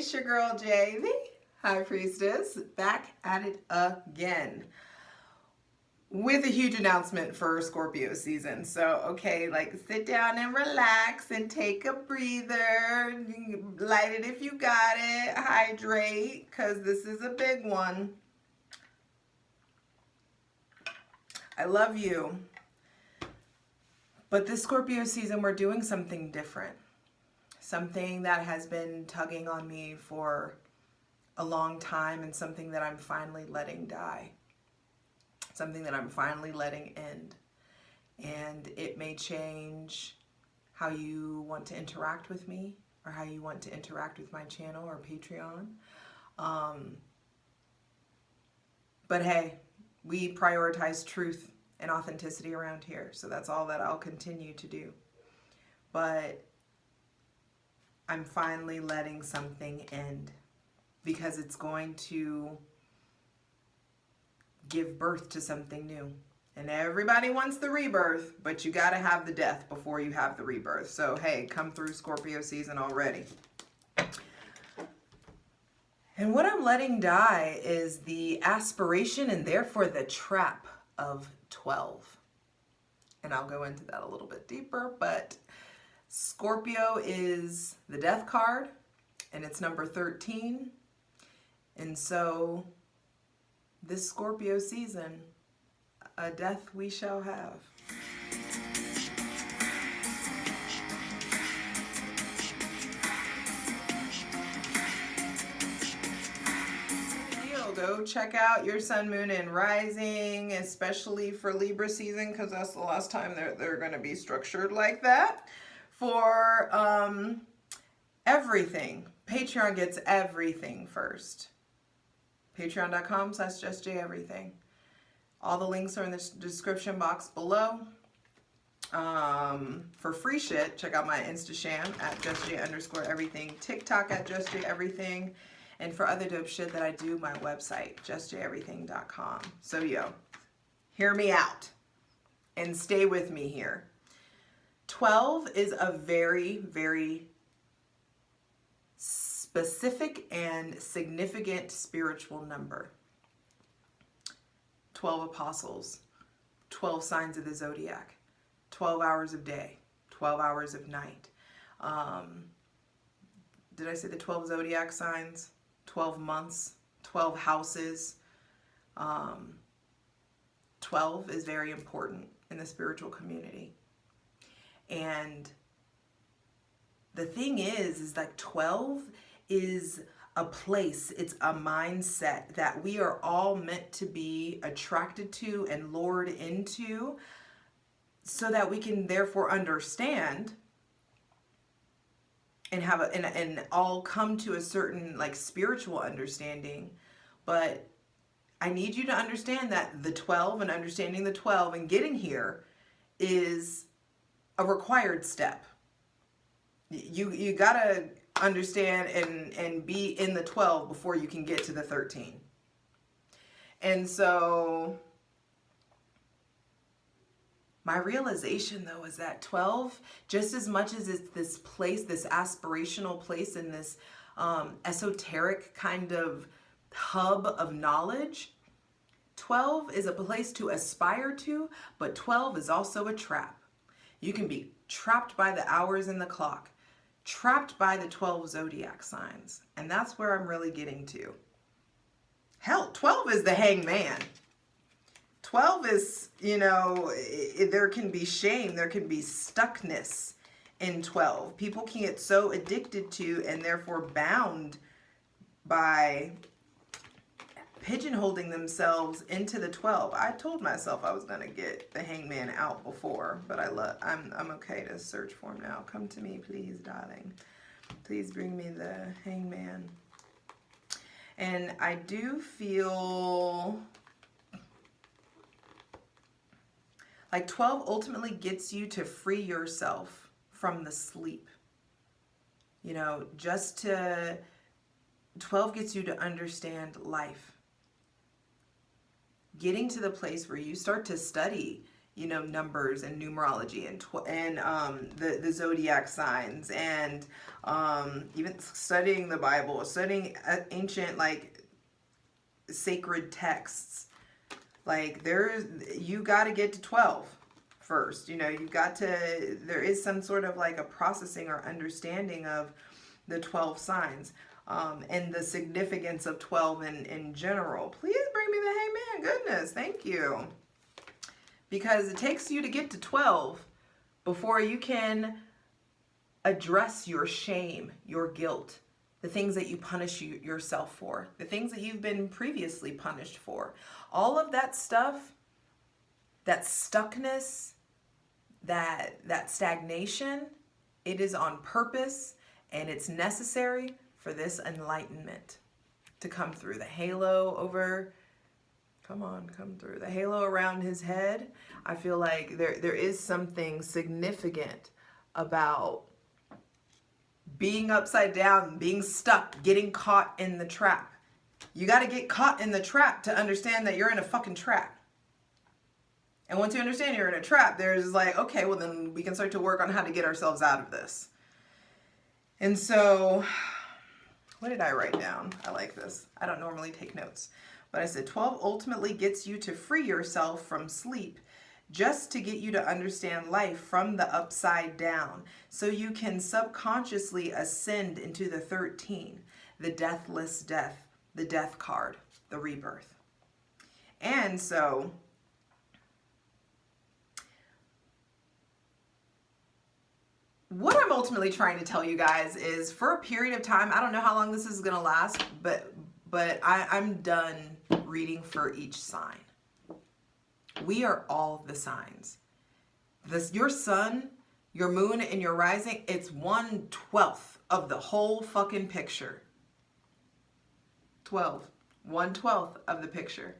it's your girl Jay, the High Priestess, back at it again with a huge announcement for Scorpio season. So, okay, like sit down and relax and take a breather. Light it if you got it. Hydrate, because this is a big one. I love you. But this Scorpio season, we're doing something different. Something that has been tugging on me for a long time, and something that I'm finally letting die. Something that I'm finally letting end. And it may change how you want to interact with me, or how you want to interact with my channel or Patreon. But hey, we prioritize truth and authenticity around here. So that's all that I'll continue to do. But I'm finally letting something end, because it's going to give birth to something new. And everybody wants the rebirth, but you got to have the death before you have the rebirth. So hey, come through Scorpio season already. And what I'm letting die is the aspiration and therefore the trap of 12. And I'll go into that a little bit deeper, but Scorpio is the death card, and it's number 13. And so this Scorpio season, a death we shall have. Go check out your sun, moon, and rising, especially for Libra season, because that's the last time they're going to be structured like that. For everything, Patreon gets everything first. Patreon.com/JustJEverything. All the links are in the description box below. For free shit, check out my Instasham at JustJ_everything, TikTok at JustJEverything, and for other dope shit that I do, my website, JustJEverything.com. So yo, hear me out and stay with me here. 12 is a very, very specific and significant spiritual number. 12 apostles, 12 signs of the zodiac, 12 hours of day, 12 hours of night. Did I say the 12 zodiac signs? 12 months, 12 houses. 12 is very important in the spiritual community. And the thing is like 12 is a place, it's a mindset that we are all meant to be attracted to and lured into, so that we can therefore understand and have and all come to a certain like spiritual understanding. But I need you to understand that the 12 and understanding the 12 and getting here is a required step. You gotta understand and be in the 12 before you can get to the 13. And so my realization though is that 12, just as much as it's this place, this aspirational place in this esoteric kind of hub of knowledge, 12 is a place to aspire to, but 12 is also a trap. You can be trapped by the hours in the clock, trapped by the 12 zodiac signs. And that's where I'm really getting to. Hell, 12 is the hangman. 12 is, you know, there can be shame, there can be stuckness in 12. People can get so addicted to and therefore bound by pigeonholing themselves into the 12. I told myself I was going to get the hangman out before, but I'm okay to search for him now. Come to me, please, darling. Please bring me the hangman. And I do feel like 12 ultimately gets you to free yourself from the sleep. You know, 12 gets you to understand life. Getting to the place where you start to study you know, numbers and numerology and the zodiac signs, and even studying the Bible, studying ancient, like, sacred texts. Like, you got to get to 12 first. You know, you've got to, there is some sort of like a processing or understanding of the 12 signs, and the significance of 12 in general. Please bring me the Hangman. Goodness, thank you. Because it takes you to get to 12 before you can address your shame, your guilt, the things that you punish yourself for, the things that you've been previously punished for. All of that stuff, that stuckness, that stagnation, it is on purpose, and it's necessary for this enlightenment to come through. The halo over, come through. The halo around his head, I feel like there is something significant about being upside down, being stuck, getting caught in the trap. You got to get caught in the trap to understand that you're in a fucking trap. And once you understand you're in a trap, there's like, okay, well then we can start to work on how to get ourselves out of this. And so, what did I write down? I like this. I don't normally take notes. But I said 12 ultimately gets you to free yourself from sleep, just to get you to understand life from the upside down, so you can subconsciously ascend into the 13, the deathless death, the death card, the rebirth. And so, what I'm ultimately trying to tell you guys is, for a period of time, I don't know how long this is going to last, but I'm done reading for each sign. We are all the signs. Your sun, your moon, and your rising, it's 1/12 of the whole fucking picture. 1/12 of the picture.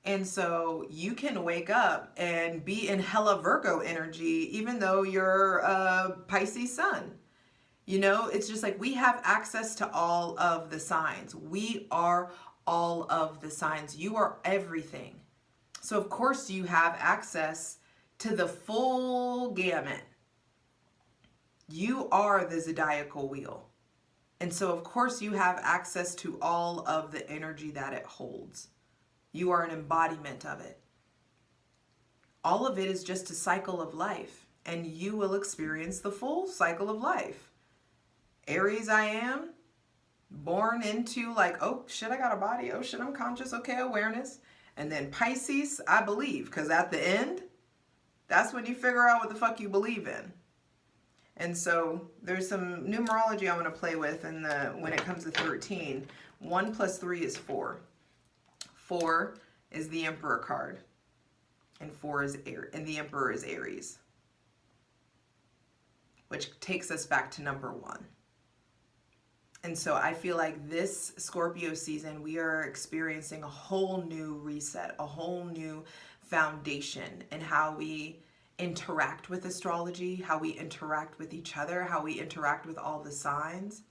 And so you can wake up and be in hella Virgo energy, even though you're a Pisces sun. You know, it's just like we have access to all of the signs. We are all of the signs. You are everything. So of course you have access to the full gamut. You are the zodiacal wheel. And so of course you have access to all of the energy that it holds. You are an embodiment of it. All of it is just a cycle of life, and you will experience the full cycle of life. Aries, I am born into like, oh shit, I got a body. Oh shit, I'm conscious. Okay, awareness. And then Pisces, I believe, because at the end, that's when you figure out what the fuck you believe in. And so there's some numerology I want to play with when it comes to 13. 1 + 3 is 4. 4 is the Emperor card, and the Emperor is Aries, which takes us back to number 1. And so I feel like this Scorpio season, we are experiencing a whole new reset, a whole new foundation in how we interact with astrology, how we interact with each other, how we interact with all the signs.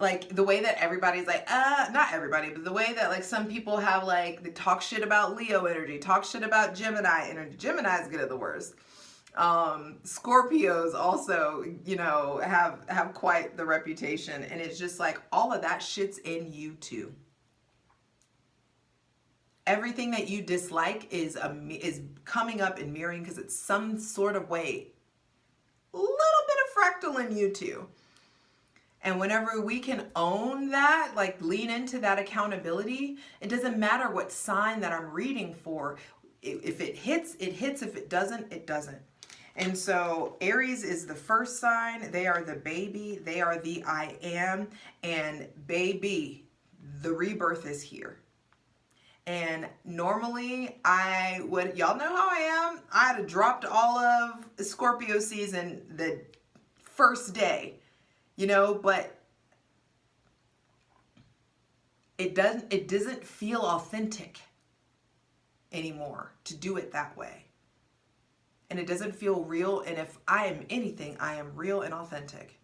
Like the way that everybody's like, not everybody, but the way that like some people have like, they talk shit about Leo energy, talk shit about Gemini energy. Gemini's good at the worst. Scorpios also, you know, have quite the reputation, and it's just like all of that shit's in you too. Everything that you dislike is coming up and mirroring, because it's some sort of way, a little bit of fractal in you too. And whenever we can own that, like lean into that accountability, it doesn't matter what sign that I'm reading for. If it hits, it hits. If it doesn't, it doesn't. And so Aries is the first sign. They are the baby. They are the I am. And baby, the rebirth is here. And normally y'all know how I am. I'd have dropped all of Scorpio season the first day, you know, but it doesn't feel authentic anymore to do it that way. And it doesn't feel real. And if I am anything, I am real and authentic.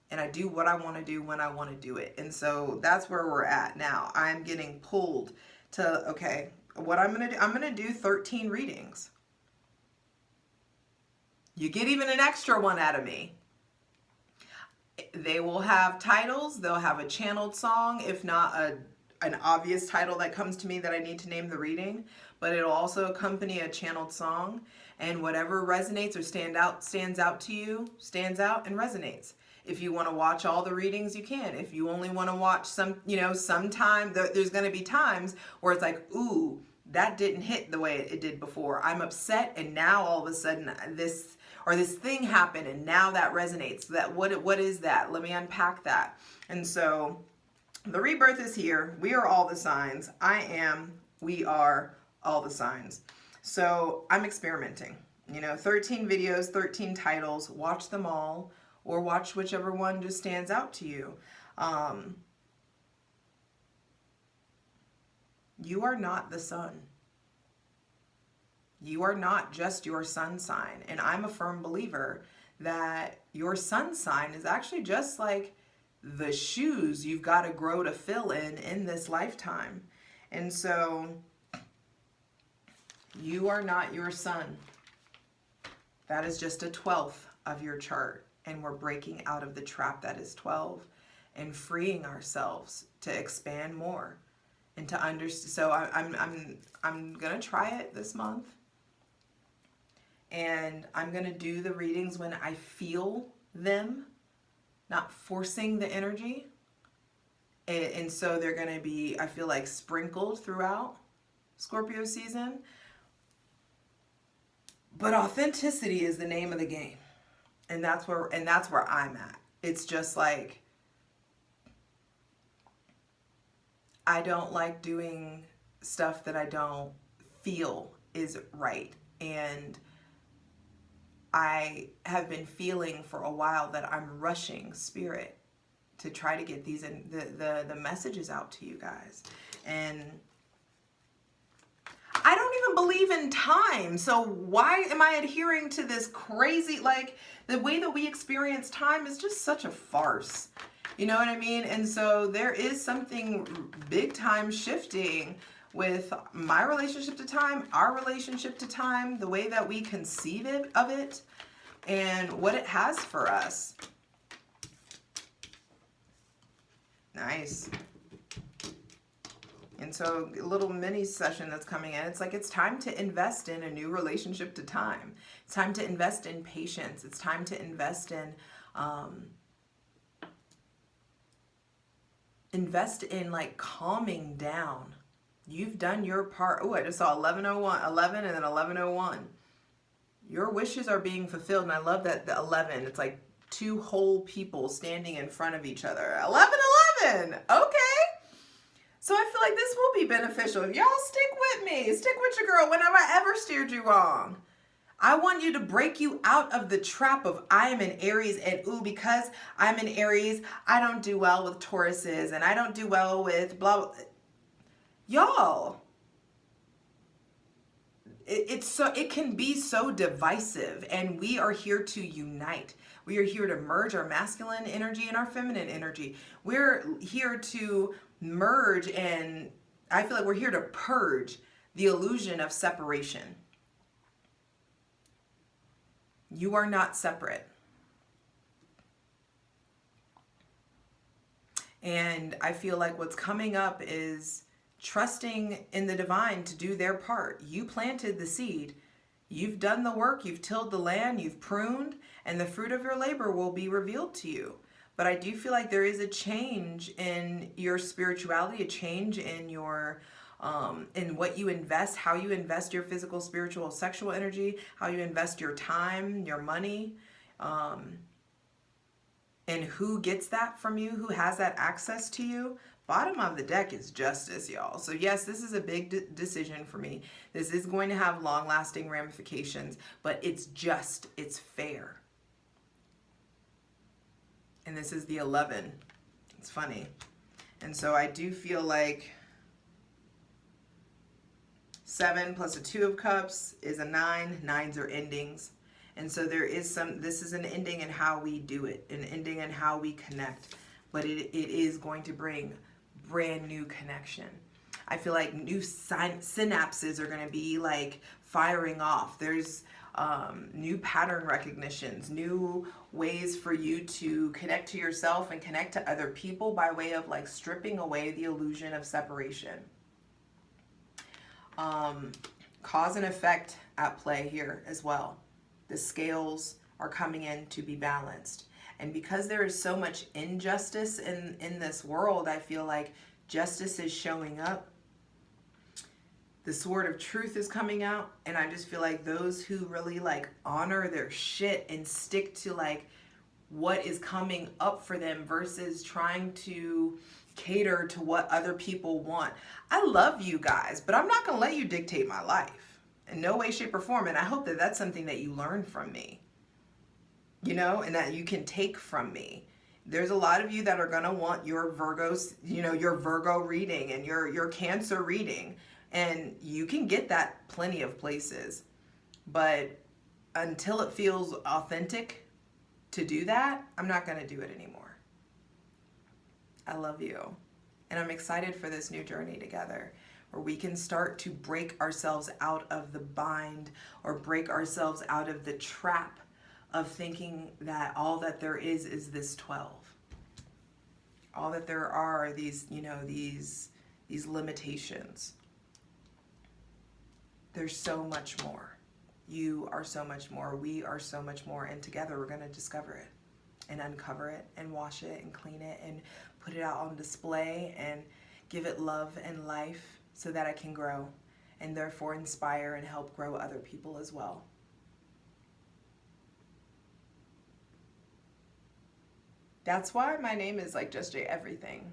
And I do what I want to do when I want to do it. And so that's where we're at now. I'm getting pulled to, okay, what I'm going to do, I'm going to do 13 readings. You get even an extra one out of me. They will have titles. They'll have a channeled song, if not an obvious title that comes to me that I need to name the reading, but it'll also accompany a channeled song, and whatever resonates or stands out to you, stands out and resonates. If you want to watch all the readings, you can. If you only want to watch some, sometime, there's going to be times where it's like, ooh, that didn't hit the way it did before. I'm upset, and now all of a sudden this thing happened, and now that resonates. What is that? Let me unpack that. And so the rebirth is here. We are all the signs. We are all the signs. So I'm experimenting. 13 videos, 13 titles. Watch them all, or watch whichever one just stands out to you. You are not the sun. You are not just your sun sign. And I'm a firm believer that your sun sign is actually just like the shoes you've got to grow to fill in this lifetime. And so you are not your sun. That is just a 12th of your chart. And we're breaking out of the trap that is 12 and freeing ourselves to expand more and to understand. So I'm going to try it this month. And I'm going to do the readings when I feel them, not forcing the energy. And so they're going to be, I feel like, sprinkled throughout Scorpio season. But authenticity is the name of the game. And that's where I'm at. It's just like, I don't like doing stuff that I don't feel is right. And I have been feeling for a while that I'm rushing spirit to try to get these the messages out to you guys. And I don't even believe in time. So why am I adhering to this crazy, like, the way that we experience time is just such a farce. You know what I mean? And so there is something big time shifting with my relationship to time, our relationship to time, the way that we conceive of it, and what it has for us. Nice. And so a little mini session that's coming in, it's like it's time to invest in a new relationship to time. It's time to invest in patience. It's time to invest in like calming down. You've done your part. Oh, I just saw 11 and then 11:01. Your wishes are being fulfilled. And I love that the 11, it's like two whole people standing in front of each other. 11. Okay. So I feel like this will be beneficial. If y'all stick with me, stick with your girl whenever I ever steered you wrong. I want you to break you out of the trap of I am in Aries, and ooh, because I'm in Aries, I don't do well with Tauruses, and I don't do well with blah, blah. Y'all, it can be so divisive, and we are here to unite. We are here to merge our masculine energy and our feminine energy. We're here to merge, and I feel like we're here to purge the illusion of separation. You are not separate. And I feel like what's coming up is trusting in the divine to do their part. You planted the seed. You've done the work. You've tilled the land. You've pruned. And the fruit of your labor will be revealed to you. But I do feel like there is a change in your spirituality, a change in your in what you invest, how you invest your physical, spiritual, sexual energy, how you invest your time, your money, and who gets that from you, who has that access to you. Bottom of the deck is justice, y'all. So yes, this is a big decision for me. This is going to have long-lasting ramifications, but it's just, it's fair. And this is the 11. It's funny. And so I do feel like 7 plus a 2 of cups is a 9. 9s are endings. And so there is this is an ending in how we do it, an ending in how we connect. But it is going to bring brand new connection. I feel like new synapses are going to be like firing off. There's new pattern recognitions, new ways for you to connect to yourself and connect to other people by way of like stripping away the illusion of separation. Cause and effect at play here as well. The scales are coming in to be balanced. And because there is so much injustice in this world, I feel like justice is showing up. The sword of truth is coming out. And I just feel like those who really like honor their shit and stick to like what is coming up for them versus trying to cater to what other people want. I love you guys, but I'm not going to let you dictate my life in no way, shape, or form. And I hope that that's something that you learn from me. You know, and that you can take from me. There's a lot of you that are going to want your Virgos, you know, your Virgo reading and your Cancer reading. And you can get that plenty of places. But until it feels authentic to do that, I'm not going to do it anymore. I love you. And I'm excited for this new journey together, where we can start to break ourselves out of the bind or break ourselves out of the trap of thinking that all that there is this 12. All that there are these, you know, these limitations. There's so much more. You are so much more. We are so much more. And together we're going to discover it and uncover it and wash it and clean it and put it out on display and give it love and life so that it can grow and therefore inspire and help grow other people as well. That's why my name is like JustJEverything.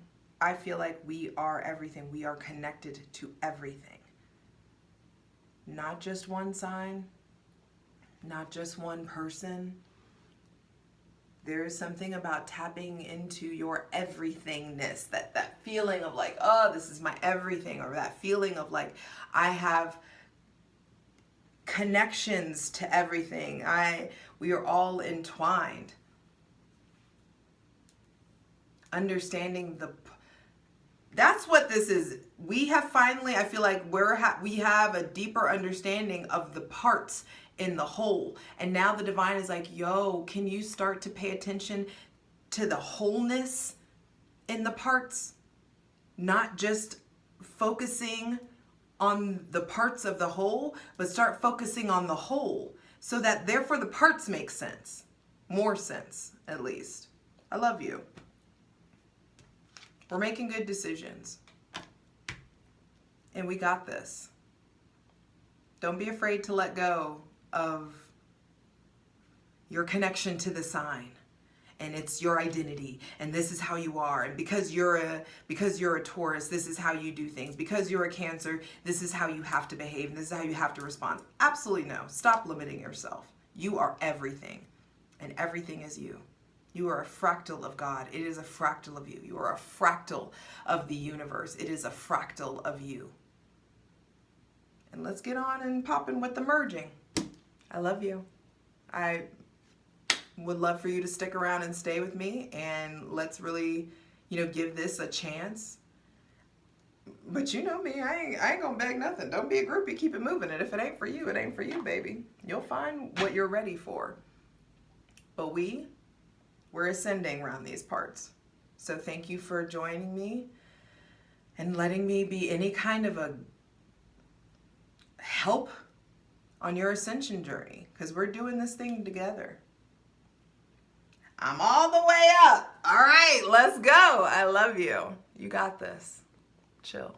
I feel like we are everything. We are connected to everything. Not just one sign, not just one person. There is something about tapping into your everythingness, that feeling of like, oh, this is my everything, or that feeling of like, I have connections to everything. We are all entwined. Understanding that's what this is. We have finally, I feel like we have a deeper understanding of the parts in the whole. And now the divine is like, yo, can you start to pay attention to the wholeness in the parts? Not just focusing on the parts of the whole, but start focusing on the whole so that therefore the parts make sense. More sense, at least. I love you. We're making good decisions. And we got this. Don't be afraid to let go of your connection to the sign. And it's your identity. And this is how you are. And because you're a Taurus, this is how you do things. Because you're a Cancer, this is how you have to behave. And this is how you have to respond. Absolutely no. Stop limiting yourself. You are everything. And everything is you. You are a fractal of God. It is a fractal of you. You are a fractal of the universe. It is a fractal of you. And let's get on and popping with the merging. I love you. I would love for you to stick around and stay with me, and let's really, give this a chance. But you know me, I ain't gonna beg nothing. Don't be a groupie. Keep it moving. And if it ain't for you, it ain't for you, baby. You'll find what you're ready for. But we're ascending around these parts. So thank you for joining me and letting me be any kind of a help on your ascension journey, because we're doing this thing together. I'm all the way up. All right, let's go. I love you. You got this. Chill.